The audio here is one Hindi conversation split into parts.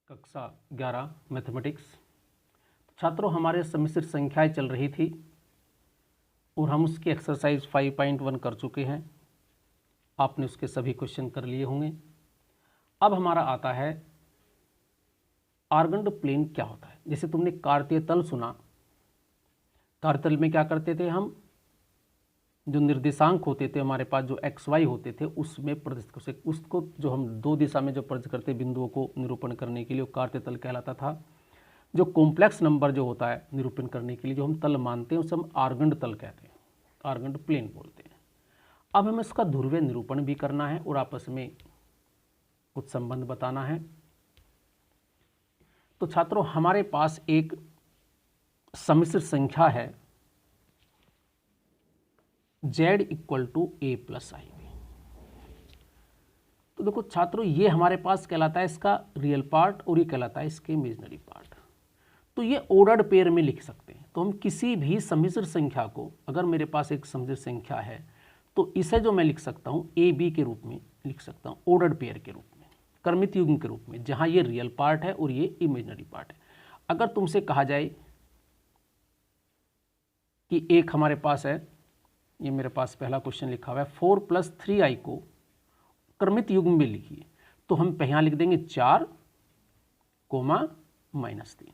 कक्षा 11 मैथमेटिक्स। छात्रों, हमारे सम्मिश्र संख्याएं चल रही थी और हम उसकी एक्सरसाइज 5.1 कर चुके हैं। आपने उसके सभी क्वेश्चन कर लिए होंगे। अब हमारा आता है आर्गन्ड प्लेन क्या होता है। जैसे तुमने कार्तीय तल सुना, कार्तीय तल में क्या करते थे हम, जो निर्देशांक होते थे हमारे पास, जो एक्स वाई होते थे, उसमें प्रदर्शित उसको जो हम दो दिशा में जो प्रदर्शित करते बिंदुओं को निरूपण करने के लिए वो कार्तीय तल कहलाता था। जो कॉम्प्लेक्स नंबर जो होता है निरूपण करने के लिए जो हम तल मानते हैं उसे हम आर्गन्ड तल कहते हैं, आर्गन्ड प्लेन बोलते हैं। अब हमें इसका ध्रुवीय निरूपण भी करना है और आपस में कुछ संबंध बताना है। तो छात्रों, हमारे पास एक सम्मिश्र संख्या है z = a + ib। तो देखो छात्रों, ये हमारे पास कहलाता है इसका रियल पार्ट और ये कहलाता है इसके इमेजिनरी पार्ट। तो ये ऑर्डर्ड पेयर में लिख सकते हैं। तो हम किसी भी सम्मिश्र संख्या को, अगर मेरे पास एक सम्मिश्र संख्या है तो इसे जो मैं लिख सकता हूँ ए बी के रूप में लिख सकता हूँ, ऑर्डर्ड पेयर के रूप में, क्रमित युग्म के रूप में, जहाँ ये रियल पार्ट है और ये इमेजिनरी पार्ट है। अगर तुमसे कहा जाए कि एक हमारे पास है, ये मेरे पास पहला क्वेश्चन लिखा हुआ है, 4 + 3i को क्रमित युग्म में लिखिए, तो हम यहाँ लिख देंगे 4, -3।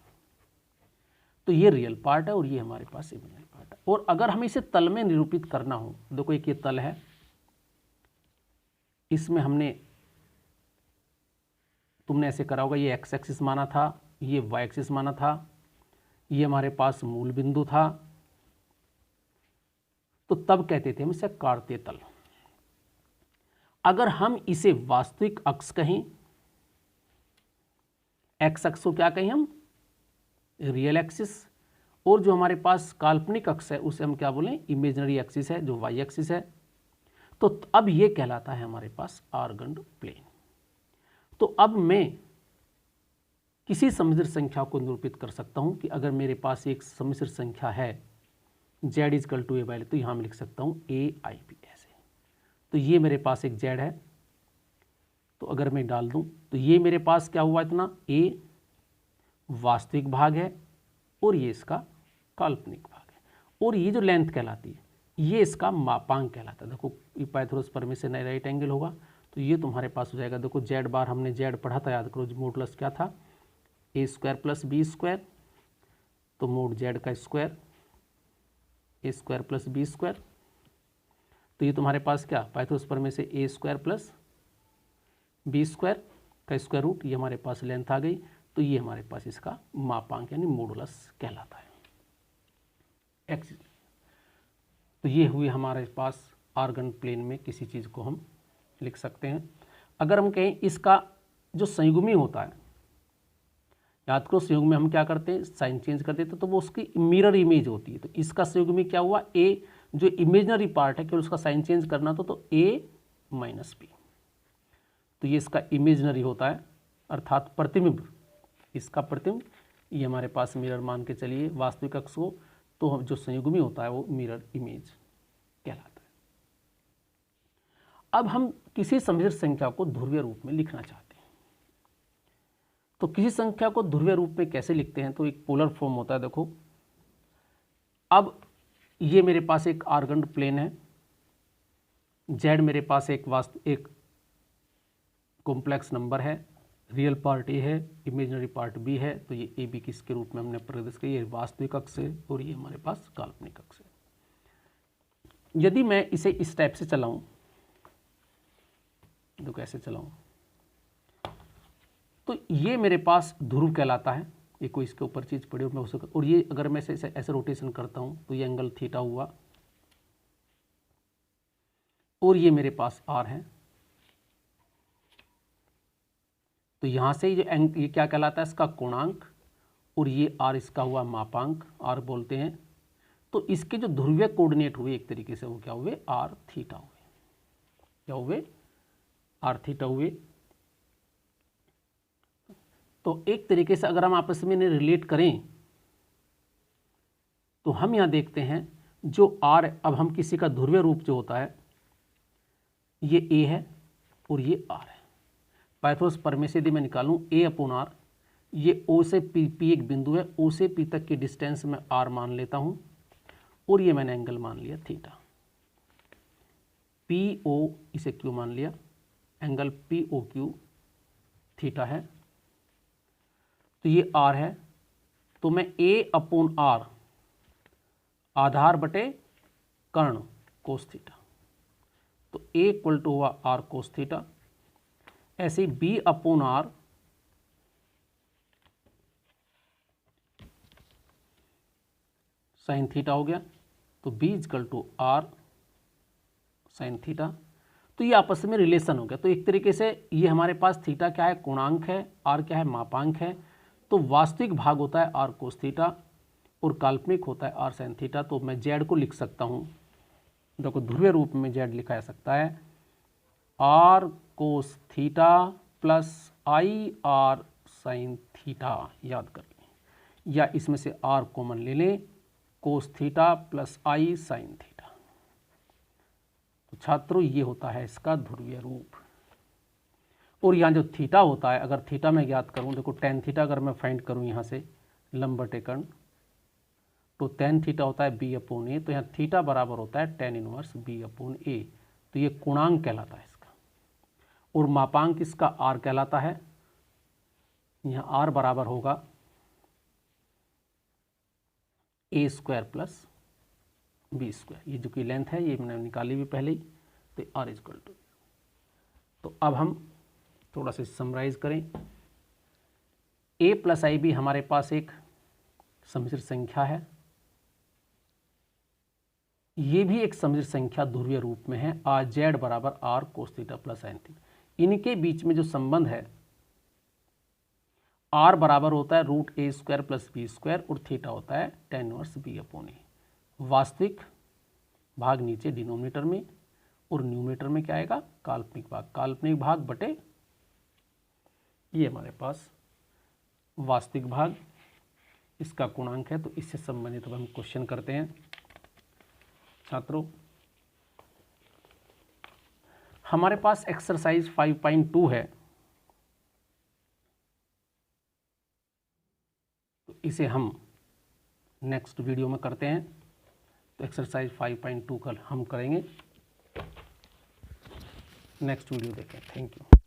तो ये रियल पार्ट है और ये हमारे पास इमेजिनरी पार्ट है। और अगर हमें इसे तल में निरूपित करना हो, देखो एक ये तल है, इसमें हमने, तुमने ऐसे करा होगा, ये एक्स एक्सिस माना था, ये वाई एक्सिस माना था, ये हमारे पास मूल बिंदु था, तो तब कहते थे हम इसे कार्तीय तल। अगर हम इसे वास्तविक अक्ष कहें, एक्स अक्ष को क्या कहें हम, रियल एक्सिस, और जो हमारे पास काल्पनिक अक्ष है उसे हम क्या बोलें, इमेजिनरी एक्सिस है, जो वाई एक्सिस है। तो अब ये कहलाता है हमारे पास आर्गन्ड प्लेन। तो अब मैं किसी सम्मिश्र संख्या को निरूपित कर सकता हूं कि अगर मेरे पास एक सम्मिश्र संख्या है z = a/, तो यहाँ मैं लिख सकता हूँ aib ऐसे। तो ये मेरे पास एक z है, तो अगर मैं डाल दूं तो ये मेरे पास क्या हुआ, इतना a वास्तविक भाग है और ये इसका काल्पनिक भाग है, और ये जो लेंथ कहलाती है ये इसका मापांक कहलाता है। देखो ये पाइथागोरस प्रमेय से राइट एंगल होगा, तो ये तुम्हारे पास हो जाएगा। देखो z बार हमने z पढ़ा था, याद करो, मॉडुलस क्या था, a² + b², तो मोड z का स्क्वायर a² + b²। तो ये तुम्हारे पास क्या, पाइथागोरस प्रमेय से a² + b² का स्क्वायर रूट, ये हमारे पास लेंथ आ गई। तो ये हमारे पास इसका मापांक यानी मॉडुलस कहलाता है एक्स। तो ये हुई हमारे पास आर्गन्ड प्लेन में किसी चीज़ को हम लिख सकते हैं। अगर हम कहें इसका जो संयुग्मी होता है, याद करो संयुग्म में हम क्या करते हैं, साइन चेंज कर देते हैं, तो वो उसकी मिरर इमेज होती है। तो इसका संयुग्मी क्या हुआ, a जो इमेजिनरी पार्ट है, केवल उसका साइन चेंज करना तो a - b। तो ये इसका इमेजिनरी होता है, अर्थात प्रतिबिंब, इसका प्रतिबिंब, ये हमारे पास मिरर मान के चलिए वास्तविक अक्ष को, तो जो संयुग्मी होता है वो मिरर इमेज कहलाता है। अब हम किसी सम्मिश्र संख्या को ध्रुवीय रूप में लिखना चाहते हैं, तो किसी संख्या को ध्रुवीय रूप में कैसे लिखते हैं, तो एक पोलर फॉर्म होता है। देखो अब ये मेरे पास एक आर्गन्ड प्लेन है, z मेरे पास एक कॉम्प्लेक्स नंबर है, रियल पार्ट ए है, इमेजिनरी पार्ट बी है। तो ये ए बी किसके रूप में हमने प्रदर्शित किया, ये वास्तविक अक्ष है और ये हमारे पास काल्पनिक अक्ष है। यदि मैं इसे इस टाइप से चलाऊं, तो कैसे चलाऊं, तो ये मेरे पास ध्रुव कहलाता है। ये कोई इसके ऊपर चीज़ पड़ी मैं उसे, और ये अगर मैं ऐसे रोटेशन करता हूं तो ये एंगल थीटा हुआ, और ये मेरे पास आर है। तो यहाँ से ये क्या कहलाता है, इसका कोणांक, और ये आर इसका हुआ मापांक, आर बोलते हैं। तो इसके जो ध्रुवीय कोऑर्डिनेट हुए एक तरीके से वो क्या हुए, आर थीटा हुए, क्या हुए, आर थीटा हुए। तो एक तरीके से अगर हम आपस में इन्हें रिलेट करें तो हम यहाँ देखते हैं जो आर, अब हम किसी का ध्रुवीय रूप जो होता है ये ए है और ये आर है। पाइथागोरस प्रमेय से यदि मैं निकालूं a/r, ये ओ से पी एक बिंदु है, ओ से पी तक की डिस्टेंस मैं आर मान लेता हूँ और ये मैंने एंगल मान लिया थीटा। पी ओ इसे क्यू मान लिया, angle P O Q theta है। तो ये आर है, तो मैं ए अपॉन आर आधार बटे कर्ण कोस थीटा, तो ए इक्वल टू हुआ आर कोस थीटा। ऐसे ही B upon R sine theta हो गया, तो B equal to R sine theta. तो ये आपस में रिलेशन हो गया। तो एक तरीके से ये हमारे पास थीटा क्या है, कोणांक है, आर क्या है, मापांक है। तो वास्तविक भाग होता है आर कोस थीटा और काल्पनिक होता है आर साइन थीटा। तो मैं जेड को लिख सकता हूँ, देखो ध्रुवीय रूप में जेड लिखा जा सकता है R cos theta plus I R sine theta, याद कर लें, या इसमें से आर कॉमन ले लें, कोस थीटा प्लस आई साइन थीटा। तो छात्रों ये होता है इसका ध्रुवीय रूप। और यहाँ जो थीटा होता है, अगर थीटा मैं ज्ञात करूँ, देखो टेन थीटा अगर मैं फाइंड करूँ यहाँ से लंब बटे कर्ण, तो टेन थीटा होता है बी अपॉन ए, तो यहाँ थीटा बराबर होता है टेन इनवर्स बी अपॉन ए। तो ये कोणांक कहलाता है इसका, और मापांक इसका आर कहलाता है। यहाँ आर बराबर होगा ए स्क्वायर प्लस बी स्क्वायर, ये जो कि लेंथ है ये मैंने निकाली भी पहले ही, तो आर इक्वल टू। तो अब हम थोड़ा सा समराइज करें, ए प्लस आई बी हमारे पास एक सम्मिश्र संख्या है, ये भी एक सम्मिश्र संख्या ध्रुवीय रूप में है, आर जेड बराबर R cos theta plus sine theta. इनके बीच में जो संबंध है, आर बराबर होता है रूट ए स्क्वायर प्लस बी स्क्वायर और थीटा होता है टेन इनवर्स बी अपॉन ए। वास्तविक भाग नीचे डिनोमिनेटर में और न्यूमरेटर में क्या आएगा, काल्पनिक भाग, काल्पनिक भाग बटे ये हमारे पास वास्तविक भाग, इसका गुणांक है। तो इससे संबंधित अब हम क्वेश्चन करते हैं छात्रों। हमारे पास एक्सरसाइज 5.2 है, तो इसे हम नेक्स्ट वीडियो में करते हैं। तो एक्सरसाइज 5.2 कल हम करेंगे, नेक्स्ट वीडियो देखें। Thank you.